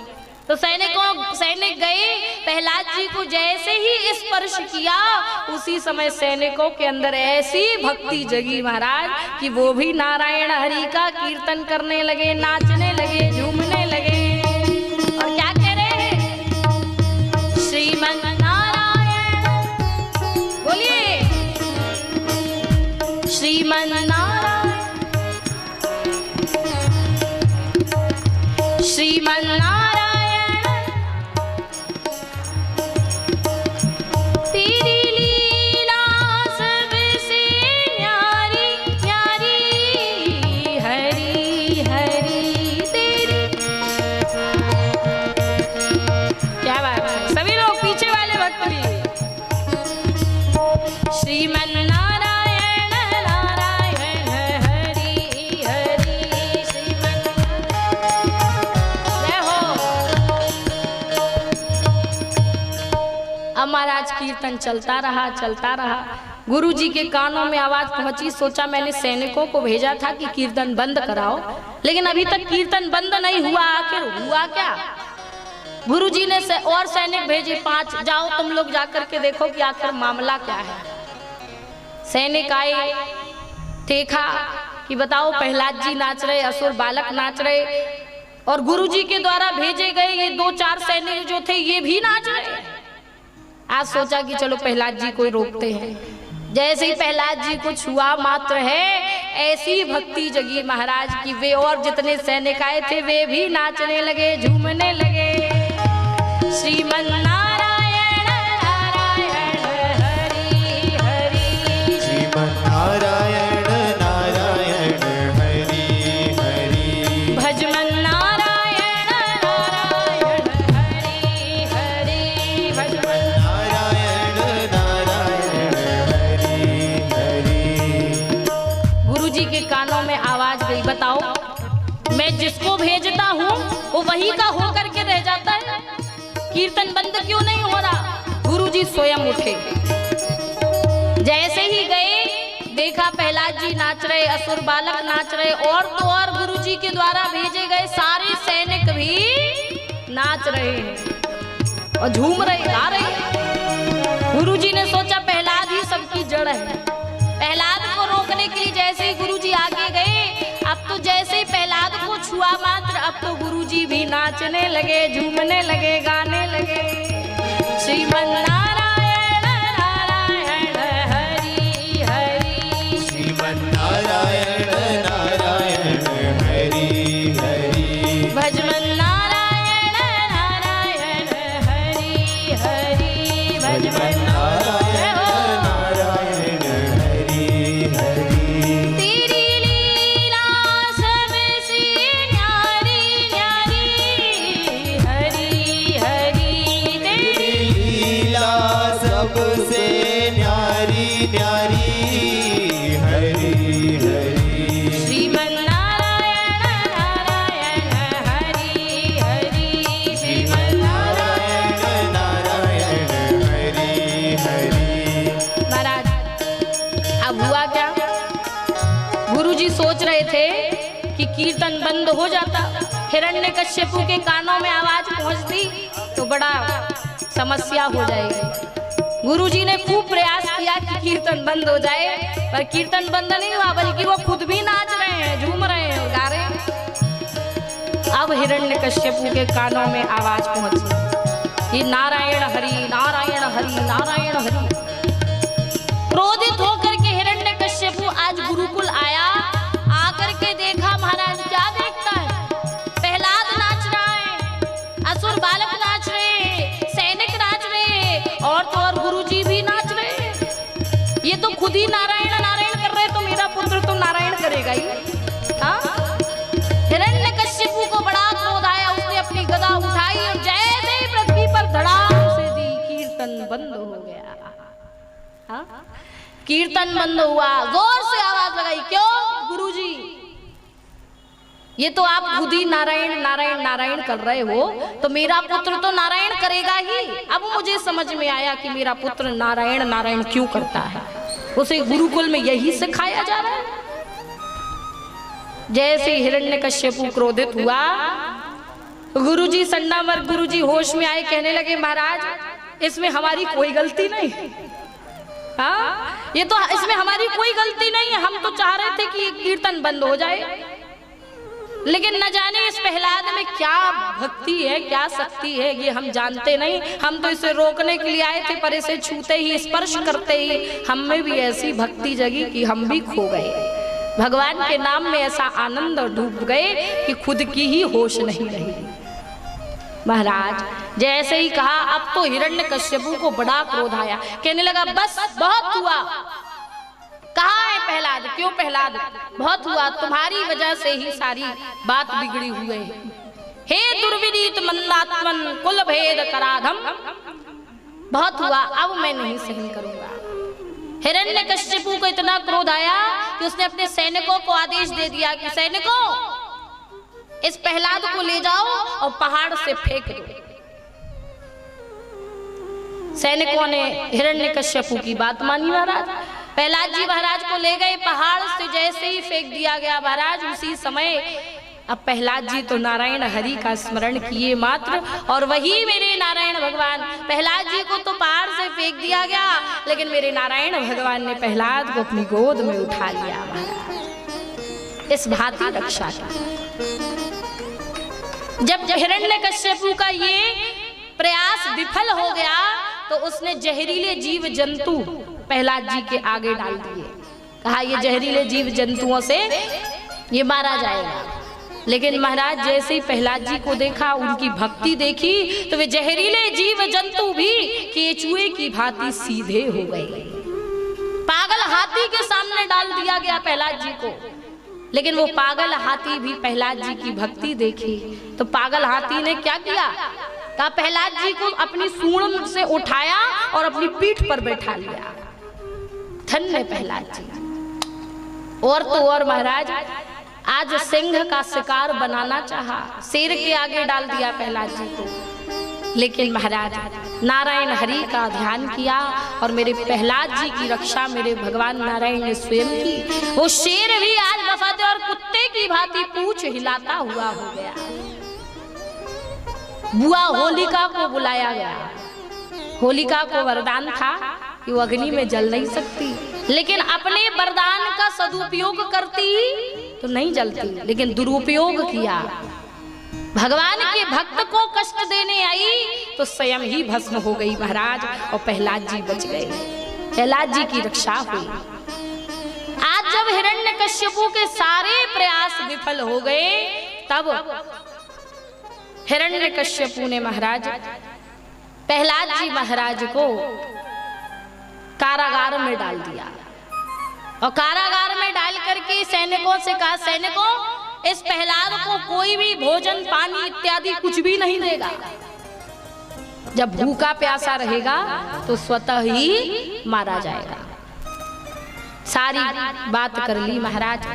तो सैनिक गए, प्रहलाद जी को जैसे ही स्पर्श किया उसी समय सैनिकों के अंदर ऐसी भक्ति जगी महाराज कि वो भी नारायण हरि का कीर्तन करने लगे, नाचने लगे, झूमने लगे। और क्या कह रहे हैं श्रीमन नारायण, बोलिए श्रीमन नारायण, श्रीमन नारायण, तेरी लीला सबसे न्यारी न्यारी हरि हरि, तेरी क्या बात है। सभी लोग पीछे वाले भक्त भी श्रीमन नारायण नारायण हरि हरि, श्रीमन जय हो। अब महाराज कीर्तन चलता रहा। गुरु जी के कानों में आवाज पहुंची। सोचा मैंने सैनिकों को भेजा था कि कीर्तन बंद कराओ, लेकिन अभी तक कीर्तन बंद नहीं हुआ, आखिर हुआ क्या। गुरु जी ने और सैनिक भेजे 5, जाओ तुम लोग जाकर के देखो कि आखिर मामला क्या है। सैनिक आए, देखा कि बताओ प्रहलाद जी नाच रहे, असुर बालक नाच रहे, और गुरु जी के द्वारा भेजे गए ये 2-4 सैनिक जो थे ये भी नाच रहे। आज सोचा कि चलो प्रहलाद जी को रोकते हैं। जैसे ही प्रहलाद जी को छुआ मात्र है ऐसी भक्ति जगी महाराज की वे और जितने सैनिक आए थे वे भी नाचने लगे, झूमने लगे। श्रीमन नारायण नारायण हरि हरि, श्रीमन नारायण नारायण हरि हरि, भजमन नारायण नारायण हरि हरि, भजमन नारायण नारायण हरि हरि। गुरुजी के कानों में आवाज गई, बताओ मैं जिसको भेजता हूँ वो वही का होकर के रह जाता है, कीर्तन बंद क्यों नहीं हो रहा। गुरुजी स्वयं उठे। जैसे ही गए देखा प्रहलाद जी नाच रहे, असुर बालक नाच रहे, और तो और गुरुजी के द्वारा भेजे गए सारे सैनिक भी नाच रहे हैं और झूम रहे, गा रहे हैं। गुरुजी ने सोचा प्रहलाद ही सबकी जड़ है। प्रहलाद को रोकने के लिए जैसे ही गुरुजी आगे गए, अब तो जैसे ही प्रहलाद को छुआ मात्र, अब तो गुरुजी भी नाचने लगे, झूमने लगे, गाने लगे। श्रीमन्नारायण नारायण हरि हरि, श्रीमन्नारायण नारायण हरि हरि, भजमन्नारायण नारायण हरि हरि, भजमन्नारायण नारायण हरि हरि। तेरी लीला सबसे न्यारी न्यारी हरि हरि, तेरी लीला सबसे न्यारी न्यारी हरि हरि, श्रीमन्नारायण नारायण हरि हरि, श्रीमन्नारायण। नारायण हरि हरि। महाराज अब हुआ क्या, गुरुजी सोच रहे थे कि कीर्तन बंद हो जाता, हिरण्यकश्यपु के कानों में आवाज पहुंचती तो बड़ा समस्या हो जाएगी। गुरुजी ने खूब प्रयास किया कि कीर्तन बंद हो जाए, पर कीर्तन बंद नहीं हुआ, बल्कि वो खुद भी नाच रहे हैं, झूम रहे हैं, गा रहे हैं। अब हिरण्यकश्यपु के कानों में आवाज पहुंची, ये नारायण हरि नारायण हरि नारायण हरि। क्रोधित होकर के हिरण्यकश्यपु आज गुरुकुल आया, आकर के देखा महाराज क्या देखता है, प्रहलाद नाच रहा है, असुर बालक नाच रहे हैं, सैनिक नाच रहे हैं, और तो और गुरुजी भी नाच रहे हैं। ये तो खुद ही नारायण नारायण कर रहे, तो मेरा पुत्र तो नारायण करेगा ही। हाँ, हिरण्यकश्यपु को बड़ा क्रोध आया, उसने अपनी गदा उठाई और जैसे ही पृथ्वी पर धड़ाम से दी, कीर्तन बंद हो गया। हाँ? कीर्तन बंद हुआ, जोर से आवाज लगाई, क्यों गुरुजी, ये तो आप खुद ही नारायण नारायण नारायण कर रहे हो, तो मेरा पुत्र तो नारायण करेगा ही। अब मुझे समझ में आया कि मेरा पुत्र नारायण नारायण क्यों करता है, उसे गुरुकुल में यही सिखाया जा रहा है। जैसे हिरण्यकश्यपु क्रोधित हुआ, गुरुजी संडामर गुरुजी होश में आए, कहने लगे महाराज इसमें हमारी कोई गलती नहीं। हाँ, ये तो इसमें हमारी कोई गलती नहीं है, हम तो चाह रहे थे कि कीर्तन बंद हो जाए, लेकिन न जाने इस प्रहलाद में क्या भक्ति है, क्या शक्ति है, ये हम जानते नहीं। हम तो इसे रोकने के लिए आए थे, पर इसे छूते ही, स्पर्श करते ही हम में भी ऐसी भक्ति जगी कि हम भी खो गए, भगवान के नाम में ऐसा आनंद डूब गए कि खुद की ही होश नहीं रही। महाराज जैसे ही कहा, अब तो हिरण्यकश्यपु को बड़ा क्रोध आया, कहने लगा बस बहुत हुआ। कहाँ है प्रहलाद, क्यों प्रहलाद, बहुत हुआ, तुम्हारी वजह से ही सारी बात बिगड़ी हुई है। हे दुर्विनीत मंदात्मन कुल भेद कराधम, बहुत हुआ, अब मैं नहीं सहन करूंगा। हिरण्यकश्यपु को इतना क्रोध आया कि उसने अपने सैनिकों को आदेश दे दिया कि सैनिकों इस प्रहलाद को ले जाओ और पहाड़ से फेंक दो। सैनिकों ने हिरण्यकश्यपु की बात मानी। महाराज प्रहलाद जी महाराज को ले गए, पहाड़ से जैसे ही फेंक दिया गया महाराज, उसी समय अब प्रहलाद जी तो नारायण हरि का स्मरण किए मात्र, और वही मेरे नारायण भगवान, प्रहलाद जी को तो पहाड़ से फेंक दिया गया, लेकिन मेरे नारायण भगवान ने प्रहलाद को अपनी गोद में उठा लिया। महाराज इस भांति रक्षा की। जब हिरण्यकश्यपु का ये प्रयास विफल हो गया, तो उसने जहरीले जीव जंतु प्रहलाद जी के आगे डाल दिए। कहा ये जहरीले जीव जंतुओं से ये मारा जाएगा। लेकिन महाराज जैसे ही प्रहलाद जी को देखा, उनकी भक्ति देखी, तो वे जहरीले जीव जंतु भी केचुए की भांति सीधे हो गए। पागल हाथी के सामने डाल दिया गया प्रहलाद जी को, लेकिन वो पागल हाथी भी प्रहलाद जी की भक्ति देखी, तो पागल हाथी ने क्या किया, कहा प्रहलाद जी को अपनी सूंड से उठाया और अपनी पीठ पर बैठा लिया। धन्य प्रहलाद जी। और तो और महाराज आज सिंह का शिकार बनाना चाहा, शेर के आगे डाल दिया प्रहलाद जी को। लेकिन महाराज नारायण हरि का ध्यान किया और मेरे प्रहलाद जी की रक्षा मेरे भगवान नारायण ने स्वयं की। वो शेर भी आज वफाते और कुत्ते की भांति पूंछ हिलाता हुआ हो गया। बुआ होलिका को बुलाया गया। होलिका को वरदान था कि वो अग्नि में जल नहीं सकती, लेकिन अपने वरदान का सदुपयोग करती तो नहीं जलती, लेकिन दुरुपयोग किया। भगवान के भक्त को कष्ट देने आई तो स्वयं ही भस्म हो गई महाराज, और प्रहलाद जी बच गए। प्रहलाद जी की रक्षा हुई। आज जब हिरण्यकश्यपु के सारे प्रयास विफल हो गए, तब हिरण्यकश्यपु ने महाराज प्रहलाद जी महाराज को कारागार में डाल दिया, और कारागार में डाल करके सैनिकों से कहा, सैनिकों इस प्रहलाद को कोई भी भोजन पानी इत्यादि कुछ भी नहीं देगा। जब भूखा प्यासा रहेगा तो स्वतः ही मारा जाएगा। सारी बात कर ली महाराज,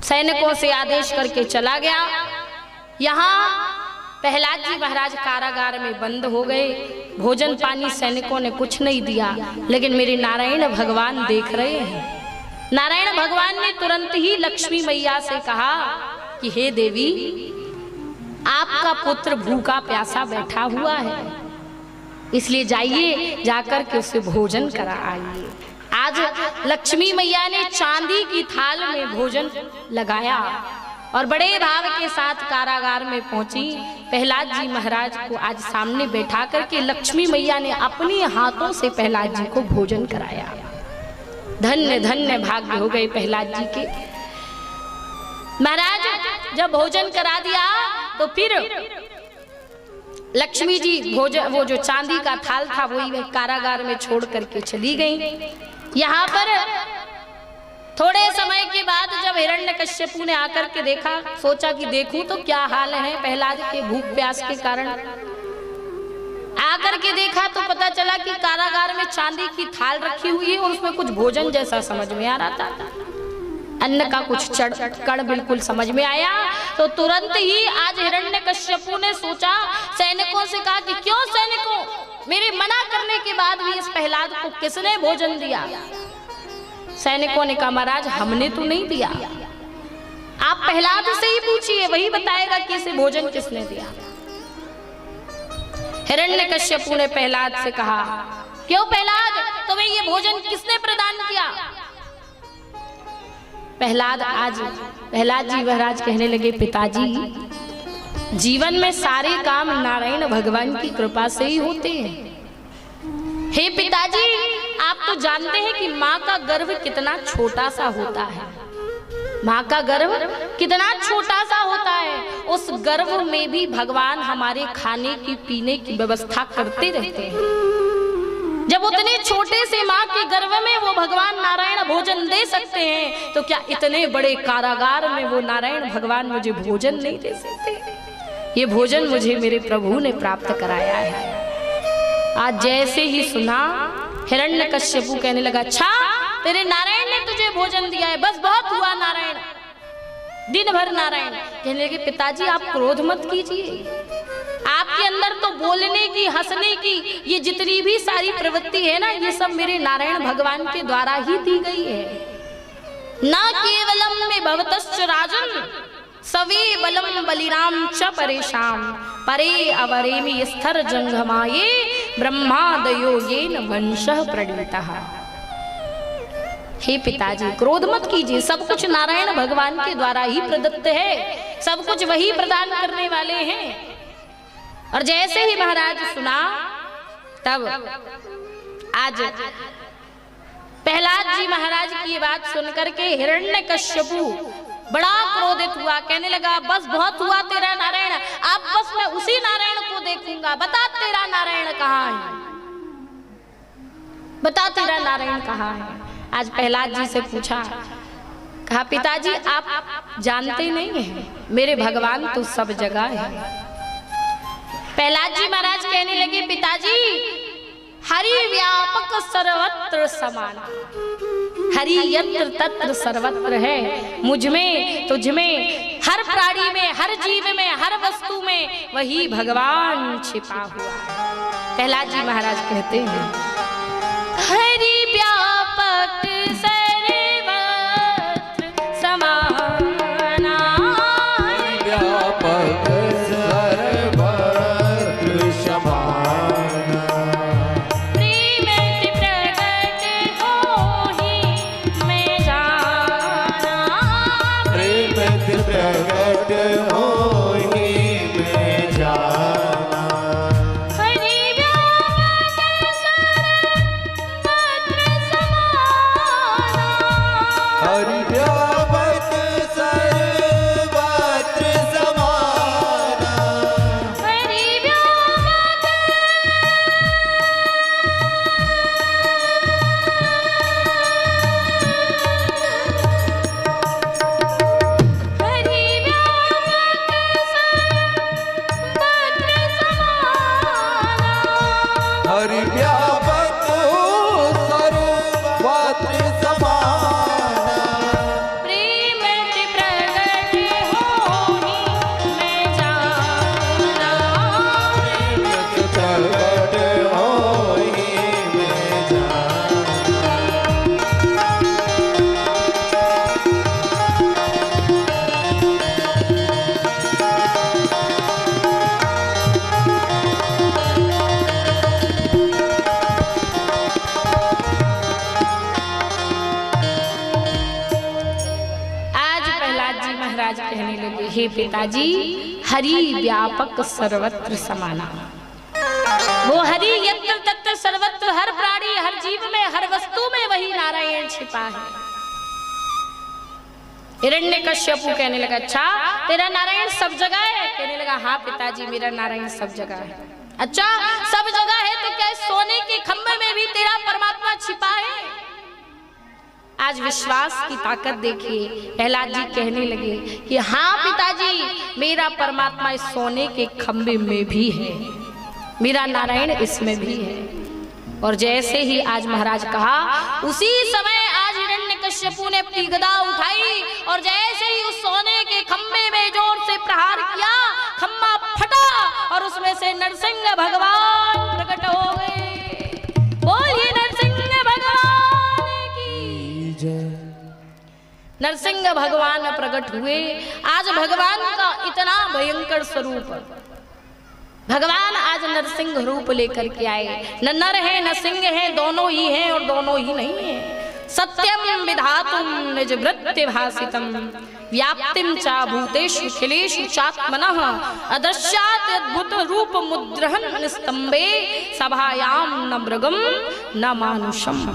सैनिकों से आदेश करके चला गया। यहाँ प्रहलाद जी महाराज कारागार में बंद हो गए। भोजन पानी सैनिकों ने कुछ नहीं दिया, लेकिन मेरे नारायण भगवान देख रहे हैं। नारायण भगवान ने तुरंत ही लक्ष्मी मैया से कहा कि हे देवी, आपका पुत्र भूखा प्यासा बैठा हुआ है, इसलिए जाइए जाकर के उसे भोजन करा आइए। आज लक्ष्मी मैया ने चांदी की थाल में भोजन लगाया और बड़े भाव के साथ कारागार में पहुंची। प्रहलाद जी महाराज को आज सामने बैठा करके लक्ष्मी मैया ने अपने हाथों से प्रहलाद जी को भोजन कराया। धन्य धन्य भाग्य हो गए प्रहलाद जी के। महाराज जब भोजन करा दिया तो फिर लक्ष्मी जी भोजन, वो जो चांदी का थाल था वही कारागार में छोड़ करके चली गई। यहाँ पर थोड़े समय के बाद जब हिरण्यकश्यपु ने आकर के देखा, सोचा कि देखूं तो क्या हाल है प्रहलाद के भूख प्यास के कारण। आकर के देखा तो पता चला कि कारागार में चांदी की थाल रखी हुई है और उसमें कुछ भोजन जैसा समझ में आ रहा था। अन्न का कुछ कण बिल्कुल समझ में आया। तो तुरंत ही आज हिरण्यकश्यपु ने सोचा, सैनिकों से कहा कि क्यों सैनिकों, मेरे मना करने के बाद भी इस प्रहलाद को किसने भोजन दिया? सैनिकों ने कहा, महाराज हमने तो नहीं दिया, आप प्रहलाद से ही पूछिए, वही बताएगा कि इसे भोजन किसने दिया। हिरण्यकश्यपु ने प्रहलाद से कहा, क्यों प्रहलाद, तुम्हें ये भोजन किसने प्रदान किया? प्रहलाद जी महाराज कहने लगे, पिताजी जीवन में सारे काम नारायण भगवान की कृपा से ही होते हैं। हे पिताजी, आप तो जानते हैं कि माँ का गर्भ कितना छोटा सा होता है। माँ का गर्भ कितना छोटा सा होता है, उस गर्भ में भी भगवान हमारे खाने की पीने की व्यवस्था करते रहते हैं। जब उतने छोटे से माँ के गर्भ में वो भगवान नारायण भोजन दे सकते हैं, तो क्या इतने बड़े कारागार में वो नारायण भगवान मुझे भोजन नहीं दे सकते? ये भोजन मुझे मेरे प्रभु ने प्राप्त कराया है। आज जैसे ही सुना, हिरण्यकश्यपु कहने लगा, अच्छा तेरे नारायण ने तुझे भोजन दिया है, बस बहुत हुआ नारायण, दिन भर नारायण। कहने लगे, पिताजी आप क्रोध मत कीजिए, आपके अंदर तो बोलने की, हंसने की, ये जितनी भी सारी प्रवृत्ति है ना, ये सब मेरे नारायण भगवान के द्वारा ही दी गई है। न केवलम में भवतश्च राजन सवे बलम बलिराम च परेशान परे अवरेमि स्थर जंगमाये ब्रह्मादयो येन वंशः प्रणीतः। हे पिताजी क्रोध मत कीजिए, सब कुछ नारायण भगवान के द्वारा ही प्रदत्त है, सब कुछ वही प्रदान करने वाले हैं। और जैसे ही महाराज सुना, तब आज प्रहलाद जी महाराज की बात सुनकर के हिरण्यकश्यपु बड़ा क्रोधित हुआ। कहने लगा, बस बहुत हुआ तेरा नारायण, अब बस मैं उसी नारायण को देखूंगा, बता तेरा नारायण कहाँ है, बता तेरा नारायण कहाँ है। आज प्रहलाद जी से पूछा, कहा पिताजी आप जानते नहीं हैं, मेरे भगवान तो सब जगह है। प्रहलाद जी महाराज कहने लगे, पिताजी हरि व्यापक सर्वत्र समान, हरि यत्र तत्र सर्वत्र है, मुझ में तुझ में, हर प्राणी में, हर जीव में, हर वस्तु में वही भगवान छिपा हुआ है। प्रहलाद जी महाराज कहते हैं, हरि व्यापक सर्वत्र समाना, व्यापक सर्वत्र समाना, प्रेम प्रगट होहि मैं जाना, प्रेम प्रगट होहि मैं जाना, हरि व्यापक सर्वत्र समाना, हरि व्यापक सर्वत्र समाना, हरि व्यापक हरि हरि व्यापक सर्वत्र समाना, प्रेम प्रगट होहि मैं जाना, प्रगट होहि मैं जाना, आज प्रहलाद जी महाराज कहने लगे, हे पिताजी, हरि व्यापक सर्वत्र समाना। वो हरि यत्र तत्र सर्वत्र, हर प्राणी, हर जीव में, हर वस्तु में वही नारायण छिपा है। हिरण्यकश्यपु कहने लगा, अच्छा तेरा नारायण सब जगह है? कहने लगा, हाँ पिताजी मेरा नारायण सब जगह है। अच्छा सब जगह है तो क्या सोने के खंभे में भी तेरा परमात्मा छिपा है? आज विश्वास की ताकत देखिए, प्रहलाद जी कहने लगे कि हाँ पिताजी मेरा परमात्मा इस सोने के खंभे में भी है, मेरा नारायण इसमें भी है। और जैसे ही आज महाराज कहा, उसी समय आज हिरण्यकश्यपु ने अपनी गदा उठाई और जैसे ही उस सोने के खंभे में जोर से प्रहार किया, खंभा फटा और उसमें से नरसिंह भगवान प्रकट हो गए। बोलिए नरसिंह भगवान की जय। नरसिंह भगवान प्रकट हुए। आज भगवान का इतना भयंकर स्वरूप, भगवान आज नरसिंह रूप लेकर के आए। न नर है न सिंह है, दोनों ही हैं और दोनों ही नहीं है। सत्यम विधातुम निज वृत्ति भासितम, व्याप्तिम चा भूतेषु खिलेषु चात्मनः, अदृश्यात् अद्भुत रूप मुद्रहन् स्तंभे, सभायाम न मृगम न मानुषम।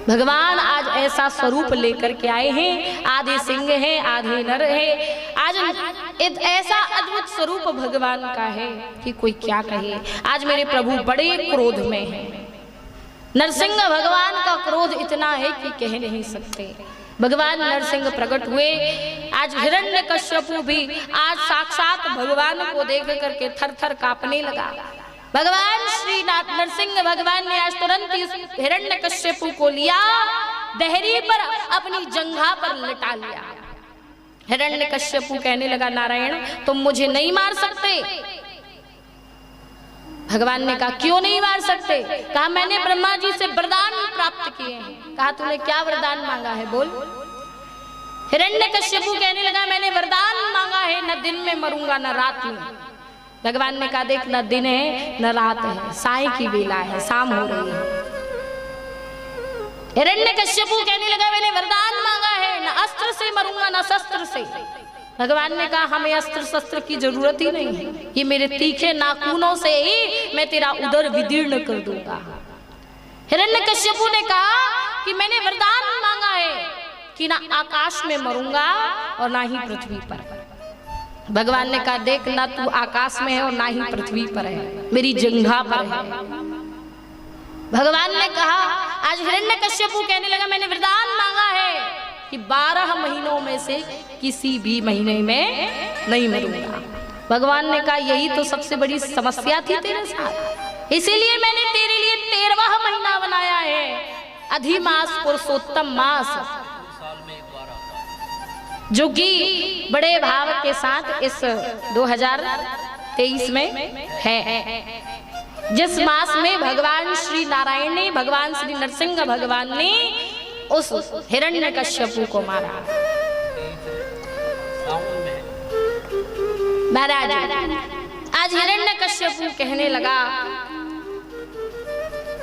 भगवान आज ऐसा स्वरूप लेकर के आए हैं, आधे सिंह हैं आधे नर है। आज ऐसा अद्भुत स्वरूप भगवान का है कि कोई क्या कहे। आज मेरे प्रभु बड़े क्रोध में हैं। नरसिंह भगवान का क्रोध इतना है कि कह नहीं सकते। भगवान नरसिंह प्रकट हुए। आज हिरण्यकश्यपु भी आज साक्षात भगवान को देख करके थर थर कांपने लगा। भगवान श्री नरसिंह भगवान ने आज तुरंत इस हिरण्यकश्यपु को लिया, देहरी पर अपनी जंघा पर लिटा लिया। हिरण्यकश्यपु कहने लगा, नारायण तुम मुझे नहीं मार सकते। भगवान ने कहा, क्यों नहीं मार सकते? कहा, मैंने ब्रह्मा जी से वरदान प्राप्त किए हैं। कहा, तूने क्या वरदान मांगा है, बोल। हिरण्यकश्यपु कहने लगा, मैंने वरदान मांगा है, न दिन में मरूंगा न रात में। भगवान ने कहा, देख न दिन है न रात है, साय की बेला है, शाम हो रही है। हिरण्यकश्यपु कहने लगा, मैंने वरदान मांगा है, न अस्त्र से मरूंगा न शस्त्र से। भगवान ने कहा, हमें अस्त्र शस्त्र की जरूरत ही नहीं है, ये मेरे तीखे नाखूनों से ही मैं तेरा उदर विदीर्ण कर दूंगा। हिरण्यकश्यपु ने कहा कि मैंने वरदान मांगा है कि ना आकाश में मरूंगा और ना ही पृथ्वी पर। भगवान ने कहा, देख ना तू आकाश में है और ना ही पृथ्वी पर है, मेरी जंघा पर है। भगवान ने कहा, आज हिरण्यकश्यपु कहने लगा, मैंने वरदान मांगा है कि 12 महीनों में से किसी भी महीने में नहीं मरूंगा। भगवान ने कहा, यही तो सबसे बड़ी समस्या थी तेरे साथ, इसीलिए मैंने तेरे लिए 13वां महीना बनाया है, अधिमास पुरुषोत्तम मास। जो कि बड़े भाव के साथ इस 2023 में है। जिस मास में भगवान श्री नारायण ने, भगवान श्री नरसिंह भगवान ने उस हिरण्यकश्यपु को मारा। महाराज आज हिरण्यकश्यपु कहने लगा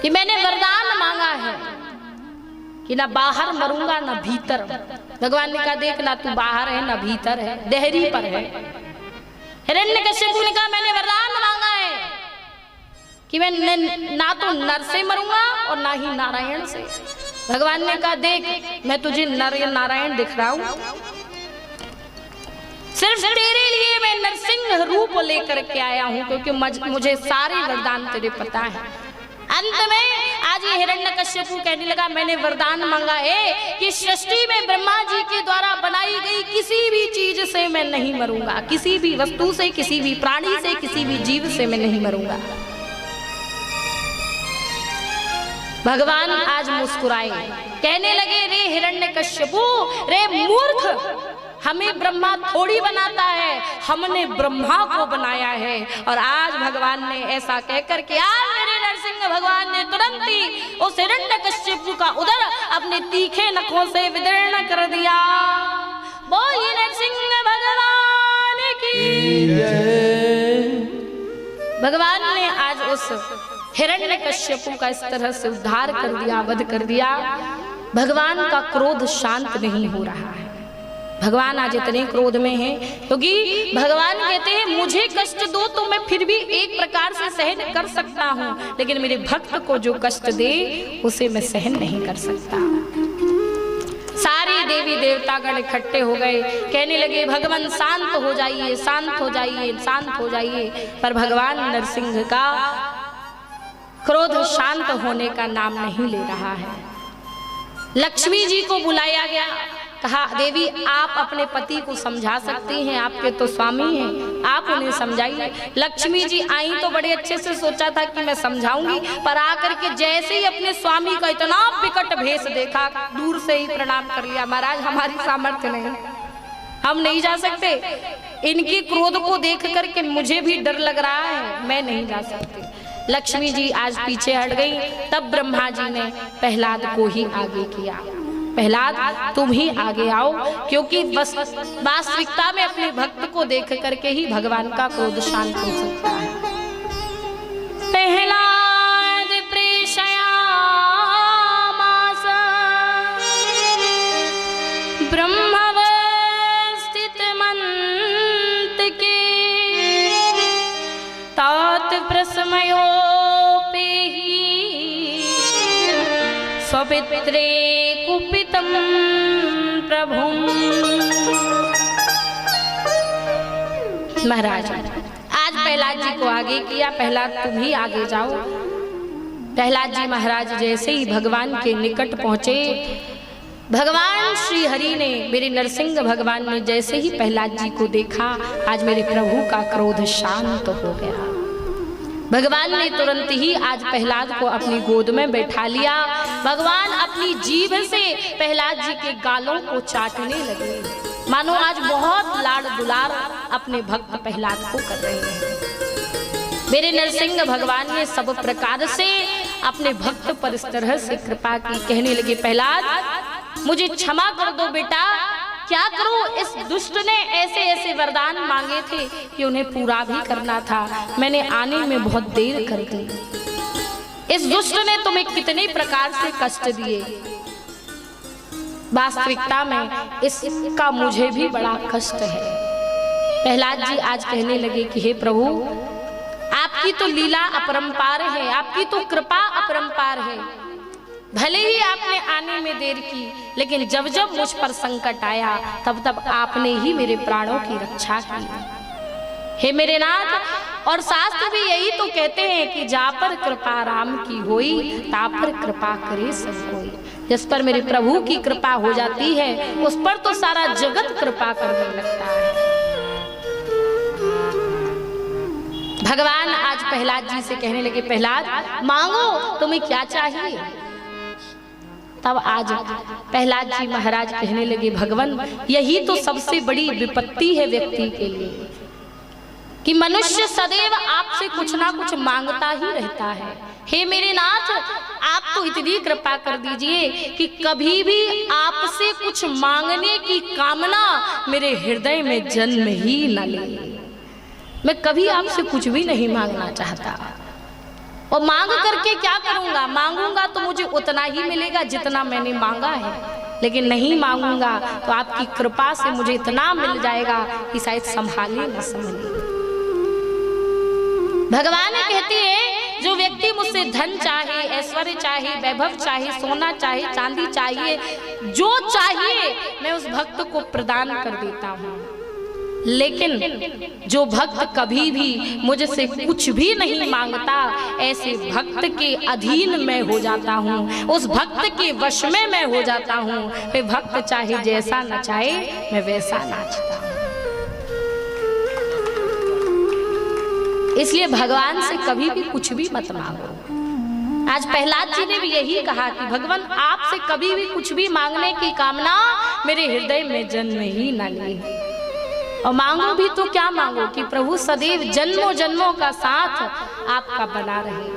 कि मैंने वरदान मांगा है कि ना बाहर मरूंगा ना भीतर। भगवान ने कहा देख ना तू बाहर है ना भीतर है, देहरी पर है। हिरण्यकश्यपु ने कहा मैंने वरदान मांगा है कि मैं ना तो नर से मरूंगा और ना ही नारायण से। भगवान ने कहा देख मैं तुझे नर या नारायण दिख रहा हूं, सिर्फ तेरे लिए मैं नरसिंह रूप लेकर के आया हूं, क्योंकि मुझे सारे वरदान तेरे पता है। अंत में आज ये हिरण्यकश्यपु कहने लगा मैंने वरदान मांगा है कि सृष्टि में ब्रह्मा जी के द्वारा बनाई गई किसी भी चीज से मैं नहीं मरूंगा, किसी भी वस्तु से, किसी भी प्राणी से, किसी भी जीव से मैं नहीं मरूंगा। भगवान आज मुस्कुराए, कहने लगे रे हिरण्यकश्यपु, रे मूर्ख, हमें ब्रह्मा थोड़ी बनाता है, हमने ब्रह्मा को बनाया है। और आज भगवान ने ऐसा कहकर के आज मेरे नरसिंह भगवान ने तुरंत ही उस हिरण्यकश्यपु का उदर अपने तीखे नखों से विदीर्ण कर दिया। बोलिए नरसिंह भगवान की जय। भगवान ने आज उस हिरण्यकश्यपु का इस तरह से उद्धार कर दिया, वध कर दिया। भगवान का क्रोध शांत नहीं हो रहा है। भगवान आज इतने क्रोध में हैं क्योंकि भगवान कहते हैं मुझे कष्ट दो तो मैं फिर भी एक प्रकार से सहन कर सकता हूँ, लेकिन मेरे भक्त को जो कष्ट दे उसे मैं सहन नहीं कर सकता। सारे देवी देवतागण इकट्ठे हो गए, कहने लगे भगवान शांत हो जाइए, शांत हो जाइए, शांत हो जाइए। पर भगवान नरसिंह का क्रोध शांत होने का नाम नहीं ले रहा है। लक्ष्मी जी को बुलाया गया, कहा देवी आप अपने पति को समझा सकती हैं, आपके तो स्वामी हैं, आप उन्हें समझाइए। लक्ष्मी जी आई तो बड़े अच्छे से सोचा था कि मैं समझाऊंगी, पर आकर के जैसे ही अपने स्वामी का इतना विकट भेष देखा, दूर से ही प्रणाम कर लिया। महाराज हमारी सामर्थ्य नहीं, हम नहीं जा सकते, इनके क्रोध को देख करके मुझे भी डर लग रहा है, मैं नहीं जा सकती। लक्ष्मी जी आज पीछे हट गई। तब ब्रह्मा जी ने प्रहलाद को ही आगे किया, प्रहलाद तुम ही आगे आओ, क्योंकि वास्तविकता में अपने भक्त को देख करके ही भगवान का क्रोध शांत हो सकता है। प्रहलाद प्रेषयामास ब्रह्मवस्थितमन्तके तात प्रसमयोपेहि स्वपित्रे कुपितम प्रभुम। महाराज आज प्रहलाद जी को आगे किया, प्रहलाद तुम ही आगे जाओ। प्रहलाद जी महाराज जैसे ही भगवान के निकट पहुंचे, भगवान श्री हरि ने, मेरे नरसिंह भगवान ने जैसे ही प्रहलाद जी को देखा, आज मेरे प्रभु का क्रोध शांत हो गया। भगवान ने तुरंत ही आज प्रहलाद को अपनी गोद में बैठा लिया। भगवान अपनी जीभ से प्रहलाद जी के गालों को चाटने लगे, मानो आज बहुत लाड़ दुलार अपने भक्त प्रहलाद को कर रहे हैं। मेरे नरसिंह भगवान ने सब प्रकार से अपने भक्त पर इस तरह से कृपा की, कहने लगे प्रहलाद मुझे क्षमा कर दो बेटा, क्या करूं, इस दुष्ट ने ऐसे ऐसे वरदान मांगे थे कि उन्हें पूरा भी करना था, मैंने आने में बहुत देर कर दी। इस दुष्ट ने तुम्हें कितने प्रकार से कष्ट दिए, वास्तविकता में इसका मुझे भी बड़ा कष्ट है। प्रहलाद जी आज कहने लगे कि हे प्रभु आपकी तो लीला अपरंपार है, आपकी तो कृपा अपरंपार है। भले ही आपने आने में देर की, लेकिन जब जब मुझ पर संकट आया तब तब आपने ही मेरे प्राणों की रक्षा की। हे मेरे नाथ, और शास्त्र भी यही तो कहते हैं कि जा पर कृपा राम की होई, ता पर कृपा करे सब कोई। जिस पर मेरे प्रभु की कृपा हो जाती है उस पर तो सारा जगत कृपा करने लगता है। भगवान आज प्रहलाद जी से कहने लगे प्रहलाद मांगो तुम्हें क्या चाहिए। तब आज प्रहलाद जी महाराज कहने लगे, भगवान यही तो सबसे बड़ी विपत्ति है व्यक्ति के लिए कि मनुष्य सदैव आपसे कुछ ना कुछ मांगता ही रहता है। हे मेरे नाथ, आप तो इतनी कृपा कर दीजिए कि कभी भी आपसे कुछ मांगने की कामना मेरे हृदय में जन्म ही न ले। मैं कभी आपसे कुछ भी नहीं मांगना चाहता, और मांग करके क्या करूंगा? मांगूंगा तो मुझे उतना ही मिलेगा जितना मैंने मांगा है, लेकिन नहीं मांगूंगा तो आपकी कृपा से मुझे इतना मिल जाएगा कि शायद संभाले न संभाले। भगवान कहते हैं जो व्यक्ति मुझसे धन चाहे, ऐश्वर्य चाहे, वैभव चाहे, सोना चाहे, चांदी चाहिए, जो चाहिए मैं उस भक्त को प्रदान कर देता हूँ। लेकिन जो भक्त कभी भी मुझसे कुछ भी नहीं मांगता, ऐसे भक्त के अधीन मैं हो जाता हूँ, उस भक्त के वश में मैं हो जाता हूँ। वे भक्त चाहे जैसा नचाए मैं वैसा नाचता हूँ। इसलिए भगवान से कभी भी कुछ भी मत मांगो। आज प्रहलाद जी ने भी यही कहा कि भगवान आपसे कभी भी कुछ भी मांगने की कामना मेरे हृदय में जन्म ही न ले। और मांगो भी तो क्या मांगो कि प्रभु सदैव जन्मों जन्मों का साथ आपका बना रहे।